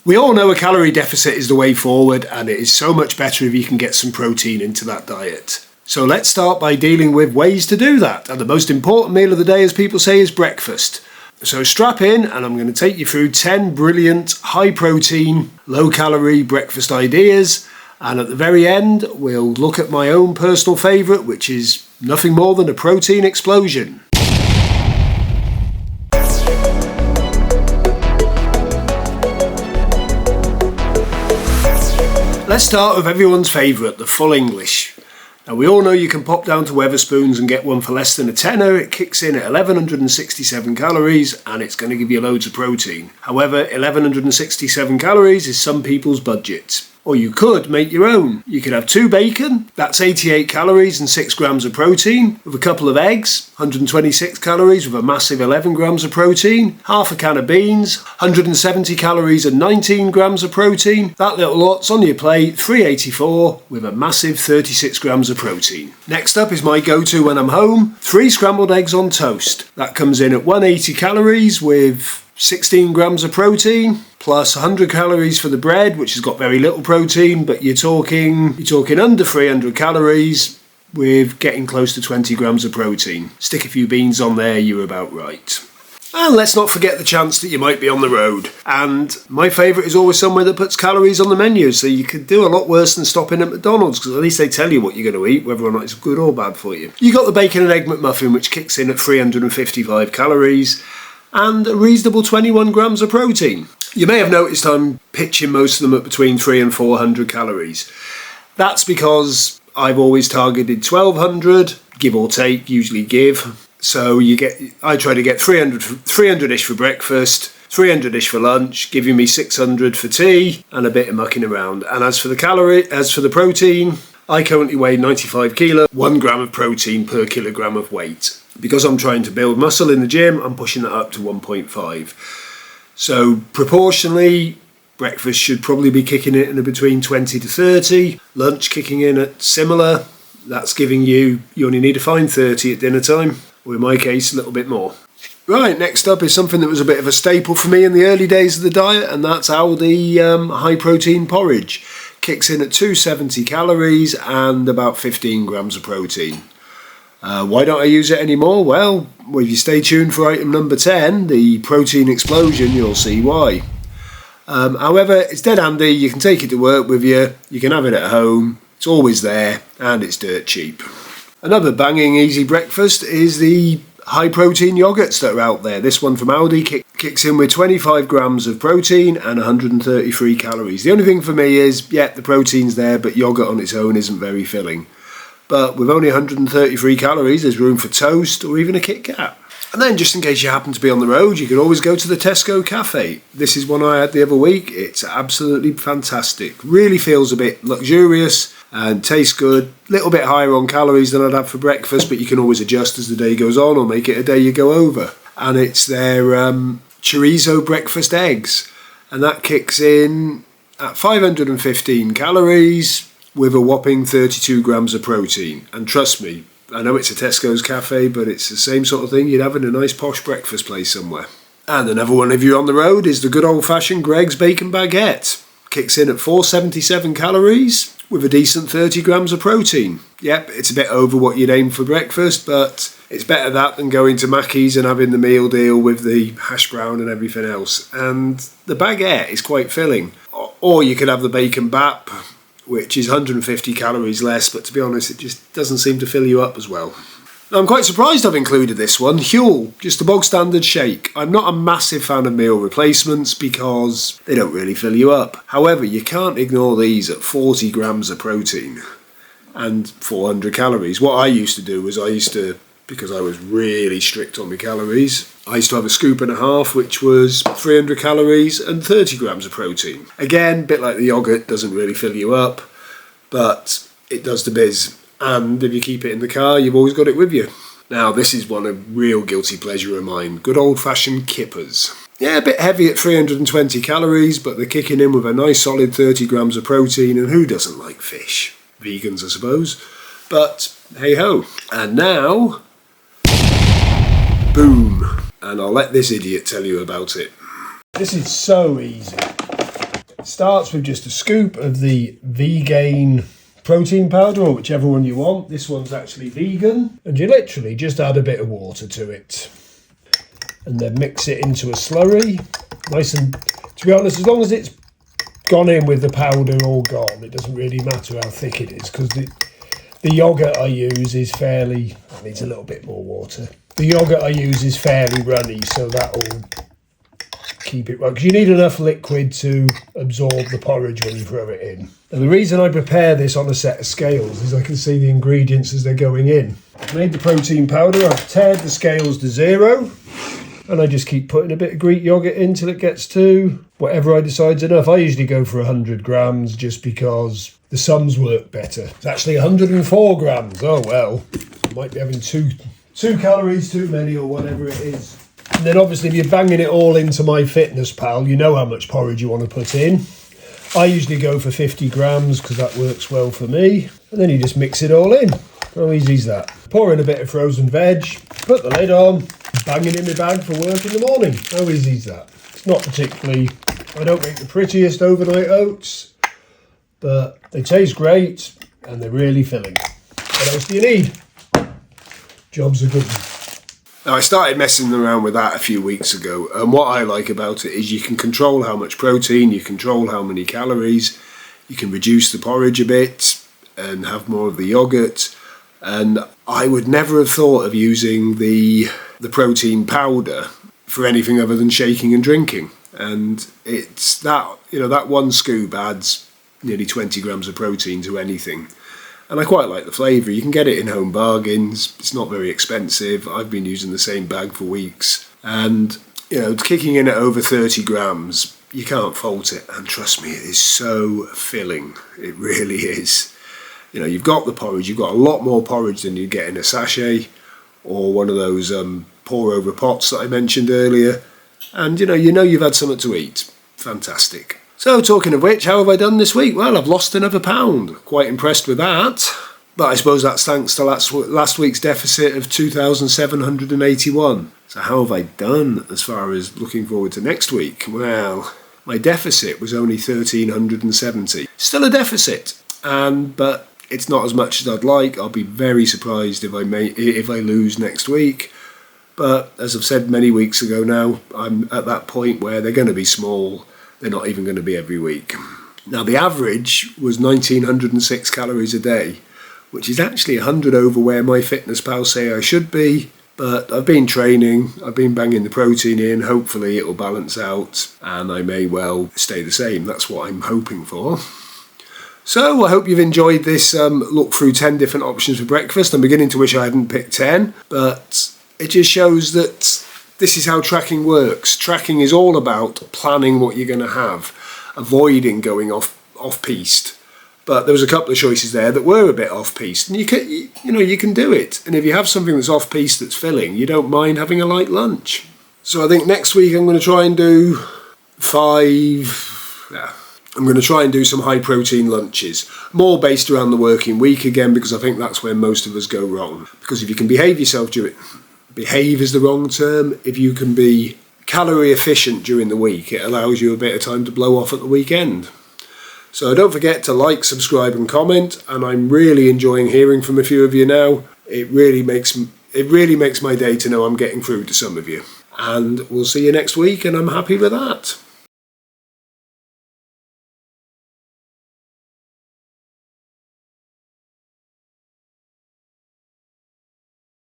We all know a calorie deficit is the way forward, and it is so much better if you can get some protein into that diet. So let's start by dealing with ways to do that. And the most important meal of the day, as people say, is breakfast. So strap in, and I'm going to take you through 10 brilliant, high protein, low calorie breakfast ideas. And at the very end, we'll look at my own personal favourite, which is nothing more than a protein explosion. Let's start with everyone's favourite, the full English. Now we all know you can pop down to Wetherspoons and get one for less than a tenner. It kicks in at 1167 calories and it's going to give you loads of protein. However, 1167 calories is some people's budget. Or you could make your own. You could have 2 bacon, that's 88 calories and 6 grams of protein, with a couple of eggs, 126 calories with a massive 11 grams of protein, half a can of beans, 170 calories and 19 grams of protein. That little lot's on your plate, 384 with a massive 36 grams of protein. Next up is my go-to when I'm home, 3 scrambled eggs on toast. That comes in at 180 calories with 16 grams of protein, plus 100 calories for the bread, which has got very little protein, but you're talking under 300 calories with getting close to 20 grams of protein. Stick a few beans on there, you're about right. And let's not forget the chance that you might be on the road. And my favourite is always somewhere that puts calories on the menu, so you could do a lot worse than stopping at McDonald's, because at least they tell you what you're going to eat, whether or not it's good or bad for you. You got the bacon and egg McMuffin, which kicks in at 355 calories. And a reasonable 21 grams of protein. You may have noticed I'm pitching most of them at between 300 and 400 calories. That's because I've always targeted 1200, give or take, usually give. So I try to get 300-ish for breakfast, 300-ish for lunch, giving me 600 for tea and a bit of mucking around. And as for the protein, I currently weigh 95 kilo, 1 gram of protein per kilogram of weight. Because I'm trying to build muscle in the gym, I'm pushing that up to 1.5. So proportionally, breakfast should probably be kicking in at between 20 to 30. Lunch kicking in at similar. That's giving you only need to find 30 at dinner time, or in my case, a little bit more. Right, next up is something that was a bit of a staple for me in the early days of the diet, and that's Aldi high protein porridge. Kicks in at 270 calories and about 15 grams of protein. Why don't I use it anymore? Well, if you stay tuned for item number 10, the protein explosion, you'll see why. However, it's dead handy. You can take it to work with you. You can have it at home. It's always there and it's dirt cheap. Another banging easy breakfast is the high protein yogurts that are out there. This one from Aldi kicks in with 25 grams of protein and 133 calories. The only thing for me is, the protein's there, but yogurt on its own isn't very filling. But with only 133 calories, there's room for toast or even a Kit Kat. And then just in case you happen to be on the road, you can always go to the Tesco cafe. This is one I had the other week. It's absolutely fantastic. Really feels a bit luxurious and tastes good. A little bit higher on calories than I'd have for breakfast, but you can always adjust as the day goes on or make it a day you go over. And it's their chorizo breakfast eggs. And that kicks in at 515 calories. With a whopping 32 grams of protein. And trust me, I know it's a Tesco's cafe, but it's the same sort of thing you'd have in a nice posh breakfast place somewhere. And another one if you're on the road is the good old-fashioned Greggs bacon baguette. Kicks in at 477 calories with a decent 30 grams of protein. Yep, it's a bit over what you'd aim for breakfast, but it's better that than going to Mackey's and having the meal deal with the hash brown and everything else. And the baguette is quite filling. Or you could have the bacon bap, which is 150 calories less, but to be honest, it just doesn't seem to fill you up as well. Now, I'm quite surprised I've included this one, 𝐘𝐿, just a bog standard shake. I'm not a massive fan of meal replacements because they don't really fill you up. However, you can't ignore these at 40 grams of protein and 400 calories. What I used to do was because I was really strict on my calories, I used to have a scoop and a half, which was 300 calories and 30 grams of protein. Again, a bit like the yogurt, doesn't really fill you up, but it does the biz. And if you keep it in the car, you've always got it with you. Now, this is one of real guilty pleasure of mine. Good old-fashioned kippers. Yeah, a bit heavy at 320 calories, but they're kicking in with a nice solid 30 grams of protein, and who doesn't like fish? Vegans, I suppose. But, hey-ho. And now, boom. And I'll let this idiot tell you about it. This is so easy. It starts with just a scoop of the 𝐉𝐘𝐒 protein powder, or whichever one you want. This one's actually vegan. And you literally just add a bit of water to it. And then mix it into a slurry. Nice and, to be honest, as long as it's gone in with the powder all gone, it doesn't really matter how thick it is, because the yogurt I use is fairly, it needs a little bit more water. The yogurt I use is fairly runny, so that'll keep it right, because you need enough liquid to absorb the porridge when you throw it in. And the reason I prepare this on a set of scales is I can see the ingredients as they're going in. I've made the protein powder, I've tared the scales to 0, and I just keep putting a bit of Greek yogurt in till it gets to whatever I decide's enough. I usually go for 100 grams just because the sums work better. It's actually 104 grams. Oh well, I might be having two calories too many or whatever it is. And then obviously if you're banging it all into MyFitnessPal, you know how much porridge you want to put in. I usually go for 50 grams because that works well for me. And then you just mix it all in. How easy is that? Pour in a bit of frozen veg, put the lid on, bang it in my bag for work in the morning. How easy is that? It's not particularly, I don't make the prettiest overnight oats, but they taste great and they're really filling. What else do you need? Job's a good one. Now, I started messing around with that a few weeks ago, and what I like about it is you can control how much protein, you control how many calories, you can reduce the porridge a bit and have more of the yogurt. And I would never have thought of using the protein powder for anything other than shaking and drinking. And it's that, you know, that one scoop adds nearly 20 grams of protein to anything. And I quite like the flavour. You can get it in Home Bargains. It's not very expensive. I've been using the same bag for weeks. And, you know, kicking in at over 30 grams, you can't fault it. And trust me, it is so filling. It really is. You know, you've got the porridge. You've got a lot more porridge than you get in a sachet or one of those pour-over pots that I mentioned earlier. And, you know you've had something to eat. Fantastic. So, talking of which, how have I done this week? Well, I've lost another pound. Quite impressed with that. But I suppose that's thanks to last week's deficit of 2,781. So how have I done as far as looking forward to next week? Well, my deficit was only 1,370. Still a deficit, but it's not as much as I'd like. I'll be very surprised if I lose next week. But as I've said many weeks ago now, I'm at that point where they're going to be small. They're not even going to be every week. Now, the average was 1,906 calories a day, which is actually 100 over where MyFitnessPal say I should be. But I've been training, I've been banging the protein in. Hopefully it will balance out and I may well stay the same. That's what I'm hoping for. So I hope you've enjoyed this look through 10 different options for breakfast. I'm beginning to wish I hadn't picked 10, but it just shows that this is how tracking works. Tracking is all about planning what you're going to have, avoiding going off-piste. But there was a couple of choices there that were a bit off-piste, and you can do it. And if you have something that's off-piste that's filling, you don't mind having a light lunch. So I think next week I'm going to try and do I'm going to try and do some high-protein lunches, more based around the working week again, because I think that's where most of us go wrong. Because if you can behave yourself behave is the wrong term. If you can be calorie efficient during the week, it allows you a bit of time to blow off at the weekend. So don't forget to like, subscribe and comment, and I'm really enjoying hearing from a few of you now. It really makes my day to know I'm getting through to some of you. And we'll see you next week, and I'm happy with that.